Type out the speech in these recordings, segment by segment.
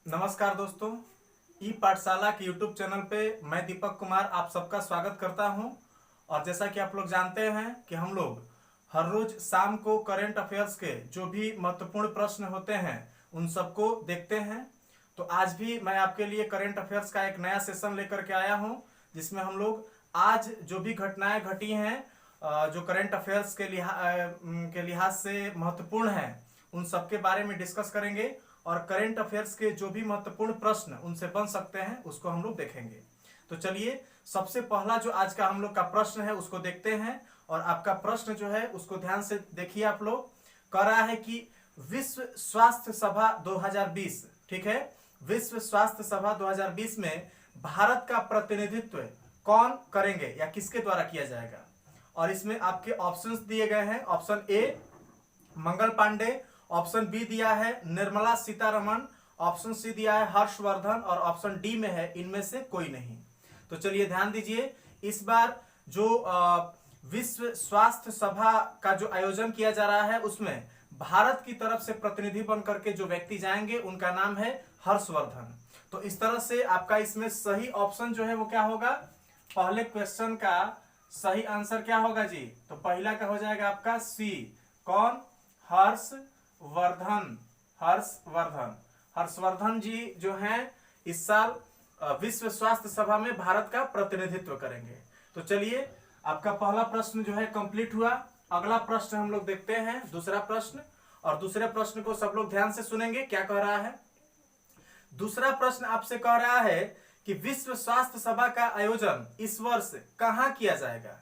नमस्कार दोस्तों, ई पाठशाला के यूट्यूब चैनल पे मैं दीपक कुमार आप सबका स्वागत करता हूं। और जैसा कि आप लोग जानते हैं कि हम लोग हर रोज शाम को करंट अफेयर्स के जो भी महत्वपूर्ण प्रश्न होते हैं उन सबको देखते हैं। तो आज भी मैं आपके लिए करंट अफेयर्स का एक नया सेशन लेकर के आया हूं, जिसमें हम लोग आज जो भी घटनाएं घटी हैं जो करंट अफेयर्स के लिहाज से महत्वपूर्ण हैं उन सब के बारे में डिस्कस करेंगे। और करंट अफेयर्स के जो भी महत्वपूर्ण प्रश्न उनसे बन सकते हैं उसको हम लोग देखेंगे। तो चलिए, सबसे पहला जो आज का हम लोग का प्रश्न है उसको देखते हैं। और आपका प्रश्न जो है उसको ध्यान से देखिए। आप लोग कह रहा है कि विश्व स्वास्थ्य सभा 2020, ठीक है, विश्व स्वास्थ्य सभा 2020 में भारत का प्रतिनिधित्व कौन करेंगे या किसके द्वारा किया जाएगा। और इसमें आपके ऑप्शंस दिए गए हैं। Option A Mangal Pandey, option B दिया है निर्मला सीतारमण, ऑप्शन सी दिया है हर्षवर्धन और ऑप्शन डी में है इनमें से कोई नहीं। तो चलिए ध्यान दीजिए, इस बार जो विश्व स्वास्थ्य सभा का जो आयोजन किया जा रहा है उसमें भारत की तरफ से प्रतिनिधि बन करके जो व्यक्ति जाएंगे उनका नाम है हर्षवर्धन। तो इस तरह से आपका इसमें सही ऑप्शन जो है वो क्या होगा, पहले क्वेश्चन का सही आंसर क्या होगा जी, तो पहला का हो जाएगा आपका सी, कौन, हर्षवर्धन। हर्षवर्धन हर्षवर्धन जी जो हैं इस साल विश्व स्वास्थ्य सभा में भारत का प्रतिनिधित्व करेंगे। तो चलिए, आपका पहला प्रश्न जो है कंप्लीट हुआ। अगला प्रश्न हम लोग देखते हैं, दूसरा प्रश्न। और दूसरे प्रश्न को सब लोग ध्यान से सुनेंगे, क्या कह रहा है। दूसरा प्रश्न आपसे कह रहा है कि विश्व स्वास्थ्य सभा का आयोजन इस वर्ष कहां किया जाएगा।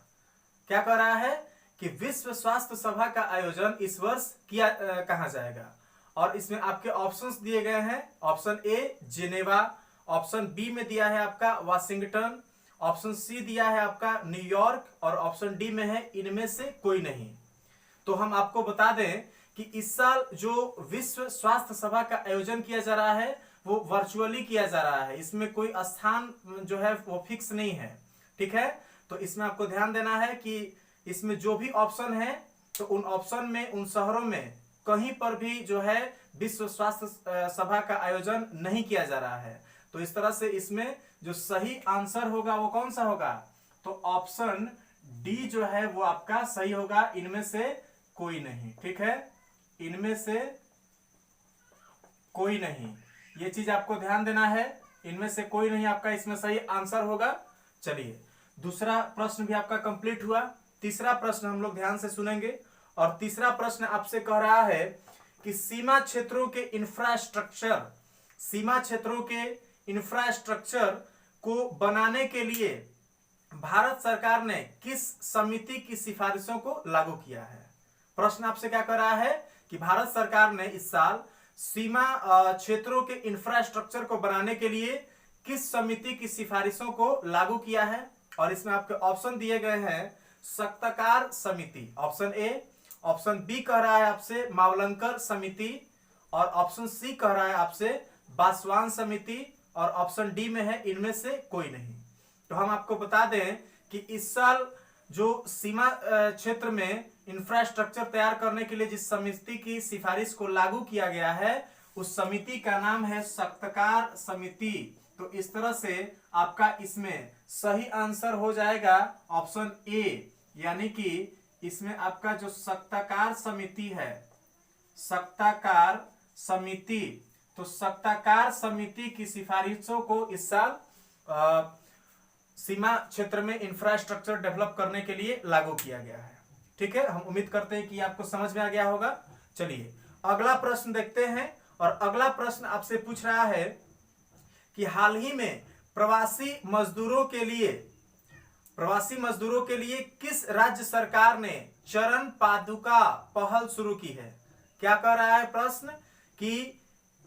क्या कह रहा है कि विश्व स्वास्थ्य सभा का आयोजन इस वर्ष किया कहां जाएगा। और इसमें आपके ऑप्शंस दिए गए हैं। Option A Geneva, option B में दिया है आपका वाशिंगटन, ऑप्शन सी दिया है आपका न्यूयॉर्क और ऑप्शन डी में है इनमें से कोई नहीं। तो हम आपको बता दें कि इस साल जो विश्व स्वास्थ्य सभा का आयोजन किया जा रहा है वो वर्चुअली किया जा रहा है। इसमें कोई स्थान जो है वो फिक्स नहीं है, ठीक है। तो इसमें आपको ध्यान देना है कि इसमें जो भी ऑप्शन है तो उन ऑप्शन में, उन शहरों में कहीं पर भी जो है विश्व स्वास्थ्य सभा का आयोजन नहीं किया जा रहा है। तो इस तरह से इसमें जो सही आंसर होगा वो कौन सा होगा, तो ऑप्शन डी जो है वो आपका सही होगा, इनमें से कोई नहीं, ठीक है, इनमें से कोई नहीं। ये चीज आपको ध्यान देना है, इनमें से कोई नहीं आपका इसमें सही आंसर होगा। चलिए, दूसरा प्रश्न भी आपका कंप्लीट हुआ। तीसरा प्रश्न हम लोग ध्यान से सुनेंगे। और तीसरा प्रश्न आपसे कह रहा है कि सीमा क्षेत्रों के इंफ्रास्ट्रक्चर को बनाने के लिए भारत सरकार ने किस समिति की सिफारिशों को लागू किया है। प्रश्न आपसे क्या कह रहा है कि भारत सरकार ने इस साल सीमा क्षेत्रों के इंफ्रास्ट्रक्चर को बनाने के लिए किस समिति की सिफारिशों को लागू किया है। और इसमें आपके ऑप्शन दिए गए हैं सख्तकार समिति, ऑप्शन ए, ऑप्शन बी कह रहा है आपसे मावलंकर समिति और ऑप्शन सी कह रहा है आपसे बासवान समिति और ऑप्शन डी में है इनमें से कोई नहीं। तो हम आपको बता दें कि इस साल जो सीमा क्षेत्र में इंफ्रास्ट्रक्चर तैयार करने के लिए जिस समिति की सिफारिश को लागू किया गया है उस समिति का नाम है सख्तकार समिति। तो इस तरह से आपका इसमें सही आंसर हो जाएगा ऑप्शन ए, यानी कि इसमें आपका जो सख्तकार समिति है, सख्तकार समिति, तो सख्तकार समिति की सिफारिशों को इस साल सीमा क्षेत्र में इंफ्रास्ट्रक्चर डेवलप करने के लिए लागू किया गया है, ठीक है। हम उम्मीद करते हैं कि आपको समझ में आ गया होगा। चलिए, अगला प्रश्न देखते हैं। और अगला प्रश्न आपसे पूछ रहा है कि हाल ही में प्रवासी मजदूरों के लिए किस राज्य सरकार ने चरण पादुका पहल शुरू की है। क्या कह रहा है प्रश्न कि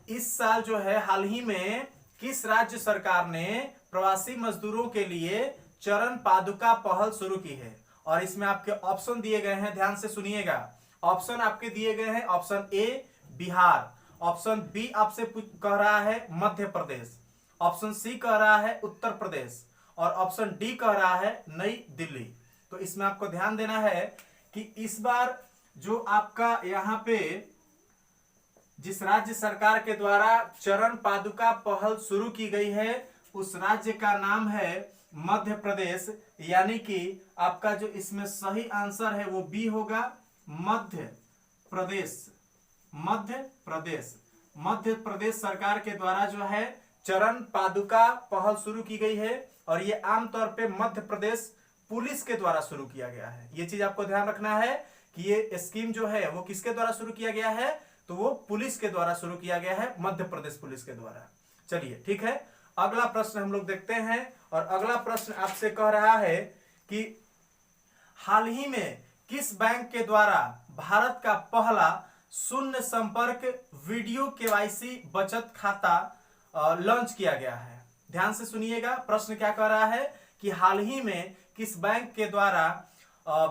इस साल जो है हाल ही में किस राज्य सरकार ने प्रवासी मजदूरों के लिए चरण पादुका पहल शुरू की है। और इसमें आपके ऑप्शन दिए गए हैं, ध्यान से सुनिएगा। ऑप्शन आपके दिए गए हैं, option A Bihar, option B आपसे कह रहा है मध्य प्रदेश, ऑप्शन सी कह रहा है उत्तर प्रदेश और ऑप्शन डी कह रहा है नई दिल्ली। तो इसमें आपको ध्यान देना है कि इस बार जो आपका यहाँ पे जिस राज्य सरकार के द्वारा चरण पादुका पहल शुरू की गई है उस राज्य का नाम है मध्य प्रदेश। यानी कि आपका जो इसमें सही आंसर है वो बी होगा, मध्य प्रदेश। मध्य प्रदेश, मध्य प्रदेश सरकार के द्वारा जो है चरण पादुका पहल शुरू की गई है और ये आमतौर पे मध्य प्रदेश पुलिस के द्वारा शुरू किया गया है। ये चीज आपको ध्यान रखना है कि ये स्कीम जो है वो किसके द्वारा शुरू किया गया है, तो वो पुलिस के द्वारा शुरू किया गया है, मध्य प्रदेश पुलिस के द्वारा। चलिए ठीक है, अगला प्रश्न हम लोग देखते हैं और अगला प्रश्न आपसे कह रहा है कि हाल ही में किस बैंक के द्वारा भारत का पहला शून्य संपर्क वीडियो केवाईसी बचत खाता लॉन्च किया गया है। ध्यान से सुनिएगा, प्रश्न क्या कह रहा है कि हाल ही में किस बैंक के द्वारा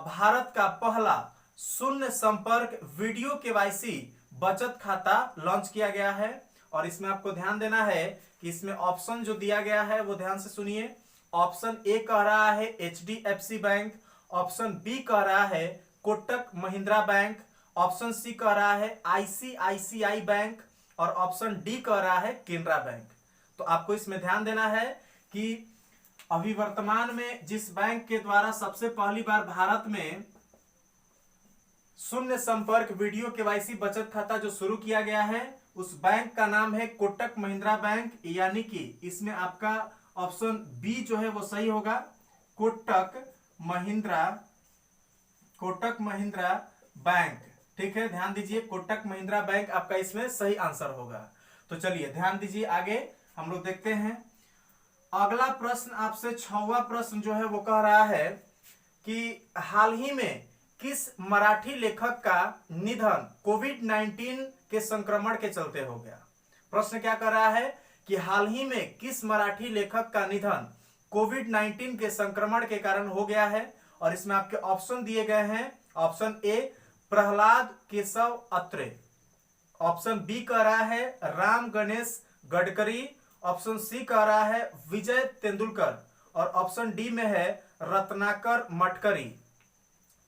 भारत का पहला शून्य संपर्क वीडियो केवाईसी बचत खाता लॉन्च किया गया है। और इसमें आपको ध्यान देना है कि इसमें ऑप्शन जो दिया गया है वो ध्यान से सुनिए। ऑप्शन ए कह रहा है HDFC बैंक, ऑप्शन बी कह रहा है Kotak Mahindra bank, option C कह रहा है ICICI बैंक और ऑप्शन डी कह रहा है केनरा बैंक। तो आपको इसमें ध्यान देना है कि अभी वर्तमान में जिस बैंक के द्वारा सबसे पहली बार भारत में शून्य संपर्क वीडियो केवाईसी बचत खाता जो शुरू किया गया है उस बैंक का नाम है कोटक महिंद्रा बैंक। यानी कि इसमें आपका ऑप्शन बी जो है वो सही होगा, कोटक महिंद्रा बैंक। ठीक है, ध्यान दीजिए, कोटक महिंद्रा बैंक आपका इसमें सही आंसर होगा। तो चलिए ध्यान दीजिए, आगे हम लोग देखते हैं। अगला प्रश्न आपसे 6वां प्रश्न जो है वो कह रहा है कि हाल ही में किस मराठी लेखक का निधन कोविड-19 के संक्रमण के चलते हो गया। प्रश्न क्या कर रहा है कि हाल ही में किस मराठी लेखक का निधन कोविड-19 के संक्रमण के कारण हो गया है। और इसमें आपके ऑप्शन दिए गए हैं। Option A Prahlad Keshav Atre, option B कह रहा है राम गणेश गडकरी, ऑप्शन सी कह रहा है विजय तेंदुलकर और ऑप्शन डी में है रत्नाकर मटकरी।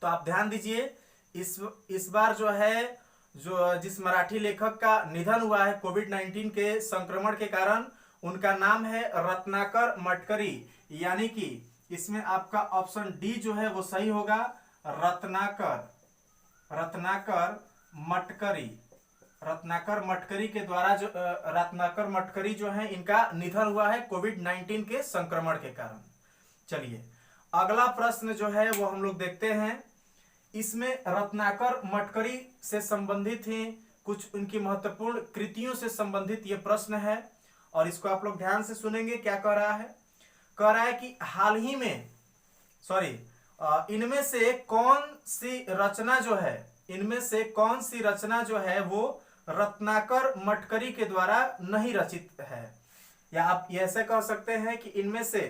तो आप ध्यान दीजिए, इस बार जो है जिस मराठी लेखक का निधन हुआ है कोविड-19 के संक्रमण के कारण, उनका नाम है रत्नाकर मटकरी। यानी कि इसमें आपका ऑप्शन डी जो है वो सही होगा, रत्नाकर मटकरी के द्वारा जो रत्नाकर मटकरी जो है इनका निधन हुआ है कोविड-19 के संक्रमण के कारण। चलिए अगला प्रश्न जो है वो हम लोग देखते हैं। इसमें रत्नाकर मटकरी से संबंधित ही कुछ उनकी महत्वपूर्ण कृतियों से संबंधित ये प्रश्न है और इसको आप लोग ध्यान से सुनेंगे। क्या कह रहा है, कह रहा है कि हाल ही में इनमें से कौन सी रचना जो है वो रत्नाकर मटकरी के द्वारा नहीं रचित है। या आप ऐसे कह सकते हैं कि इनमें से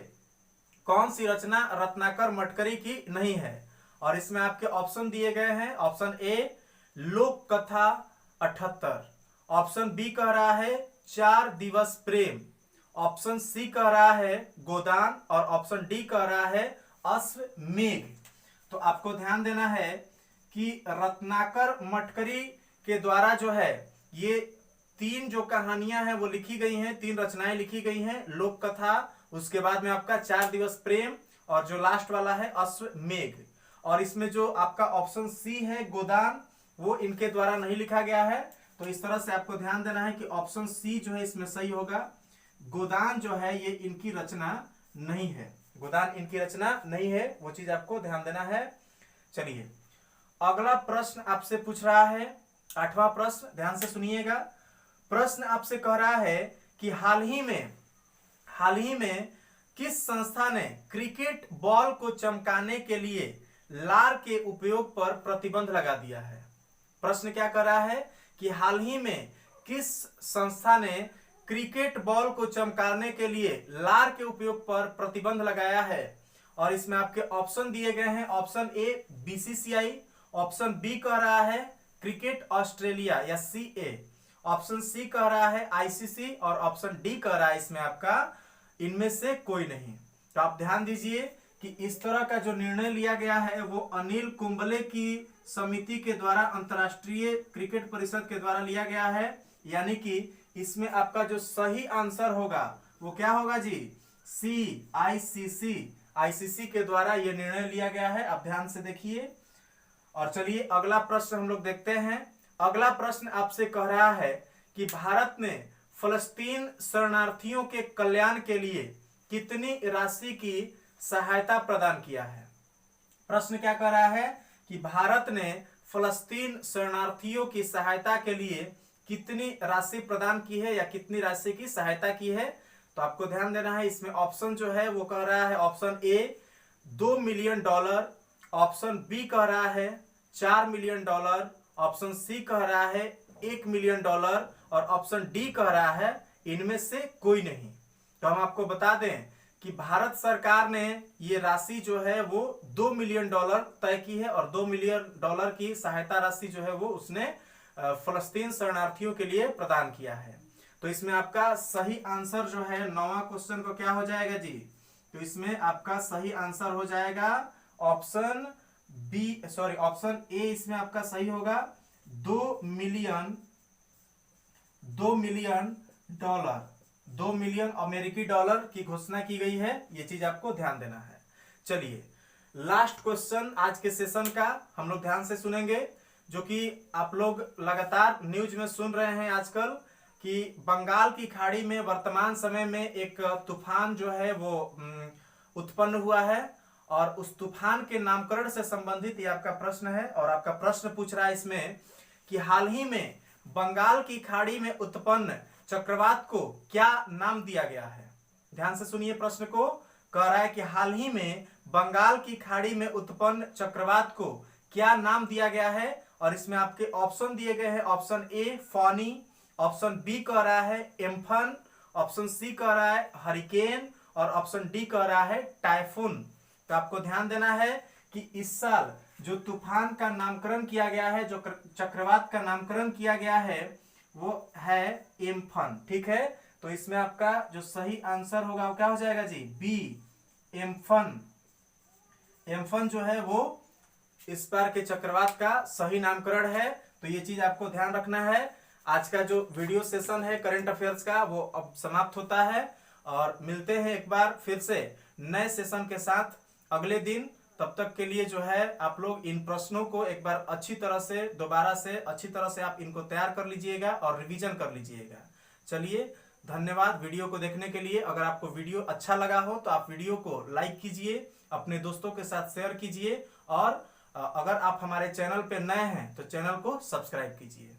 कौन सी रचना रत्नाकर मटकरी की नहीं है। और इसमें आपके ऑप्शन दिए गए हैं। ऑप्शन ए लोक कथा 78, ऑप्शन बी कह रहा है 4 दिवस प्रेम, ऑप्शन सी कह रहा है गोदान और ऑप्शन डी कह रहा है अश्वमेघ। तो आपको ध्यान देना है कि रत्नाकर मटकरी के द्वारा जो है ये 3 जो कहानियां हैं वो लिखी गई हैं, 3 रचनाएं लिखी गई हैं। लोक कथा, उसके बाद में आपका 4 दिवस प्रेम और जो लास्ट वाला है अश्वमेघ। और इसमें जो आपका ऑप्शन सी है गोदान, वो इनके द्वारा नहीं लिखा गया है। तो इस तरह से आपको ध्यान देना है कि ऑप्शन सी जो है इसमें सही होगा। गोदान जो है ये इनकी रचना नहीं है, गोदान इनकी रचना नहीं है, वो चीज आपको ध्यान देना है। चलिए अगला प्रश्न आपसे पूछ रहा है 8वां प्रश्न, ध्यान से सुनिएगा। प्रश्न आपसे कह रहा है कि हाल ही में किस संस्था ने क्रिकेट बॉल को चमकाने के लिए लार के उपयोग पर प्रतिबंध लगा दिया है। प्रश्न क्या कर रहा है कि हाल ही में किस संस्था ने क्रिकेट बॉल को चमकाने के लिए लार के उपयोग पर प्रतिबंध लगाया है। और इसमें आपके ऑप्शन दिए गए हैं। Option A BCCI, option B कह रहा है क्रिकेट ऑस्ट्रेलिया या CA, ऑप्शन सी कह रहा है ICC और ऑप्शन डी कह रहा है इसमें आपका इनमें से कोई नहीं। तो आप ध्यान दीजिए कि इस तरह का जो निर्णय लिया गया है वो अनिल कुंबले की समिति के द्वारा, अंतर्राष्ट्रीय क्रिकेट परिषद के द्वारा लिया गया है। यानी कि इसमें आपका जो सही आंसर होगा वो क्या होगा जी, सी, आईसीसी के द्वारा यह निर्णय लिया गया है। आप ध्यान से देखिए। और चलिए अगला प्रश्न हम लोग देखते हैं। अगला प्रश्न आपसे कह रहा है कि भारत ने फलस्तीन शरणार्थियों के कल्याण के लिए कितनी राशि की सहायता प्रदान किया है। प्रश्न क्या कह रहा है कि भारत ने फलस्तीन शरणार्थियों की सहायता के लिए कितनी राशि प्रदान की है या कितनी राशि की सहायता की है। तो आपको ध्यान देना है, इसमें ऑप्शन जो है वो कह रहा है, option A $2 million, option B कह रहा है $4 मिलियन, ऑप्शन सी कह रहा है $1 मिलियन और ऑप्शन डी कह रहा है इनमें से कोई नहीं। तो हम आपको बता दें कि भारत सरकार ने ये राशि जो है वो $2 मिलियन तय की है और $2 मिलियन की सहायता राशि जो है वो उसने फलस्तीन शरणार्थियों के लिए प्रदान किया है। तो इसमें आपका सही आंसर जो है 9वां क्वेश्चन को क्या हो जाएगा जी, तो इसमें आपका सही आंसर हो जाएगा option B, sorry option A इसमें आपका सही होगा। $2 मिलियन अमेरिकी डॉलर की घोषणा की गई है। ये चीज आपको ध्यान देना है। चलिए लास्ट क्वेश्चन आज के सेशन का हम लोग ध्यान से सुनेंगे, जो कि आप लोग लगातार न्यूज में सुन रहे हैं आजकल कि बंगाल की खाड़ी में वर्तमान समय में एक तूफान जो है वो उत्पन्न हुआ है और उस तूफान के नामकरण से संबंधित ये आपका प्रश्न है। और आपका प्रश्न पूछ रहा है इसमें कि हाल ही में बंगाल की खाड़ी में उत्पन्न चक्रवात को क्या नाम दिया गया है। ध्यान से सुनिए प्रश्न को। कह रहा है कि हाल ही में बंगाल की खाड़ी में उत्पन्न चक्रवात को क्या नाम दिया गया है। और इसमें आपके ऑप्शन दिए गए हैं, ऑप्शन ए फॉनी, ऑप्शन बी कह रहा है एम्फन, ऑप्शन सी कह रहा है हरिकेन और ऑप्शन डी कह रहा है टाइफून। तो आपको ध्यान देना है कि इस साल जो तूफान का नामकरण किया गया है, जो चक्रवात का नामकरण किया गया है वो है एम्फन। ठीक है, तो इसमें आपका जो सही आंसर होगा वो क्या हो जाएगा जी, बी एम्फन। एम्फन जो है वो इस बार के चक्रवात का सही नामकरण है। तो ये चीज आपको ध्यान रखना है। आज का जो वीडियो सेशन है करंट अफेयर्स का वो अब समाप्त होता है और मिलते हैं एक बार फिर से नए सेशन के साथ अगले दिन। तब तक के लिए जो है आप लोग इन प्रश्नों को एक बार अच्छी तरह से दोबारा से अच्छी तरह से आप इनको तैयार कर लीजिएगा और रिवीजन कर लीजिएगा। चलिए धन्यवाद वीडियो को देखने के लिए। अगर आपको वीडियो अच्छा लगा हो तो आप वीडियो को लाइक कीजिए, अपने दोस्तों के साथ शेयर कीजिए और अगर आप हमारे चैनल पे नए हैं तो चैनल को सब्सक्राइब कीजिए।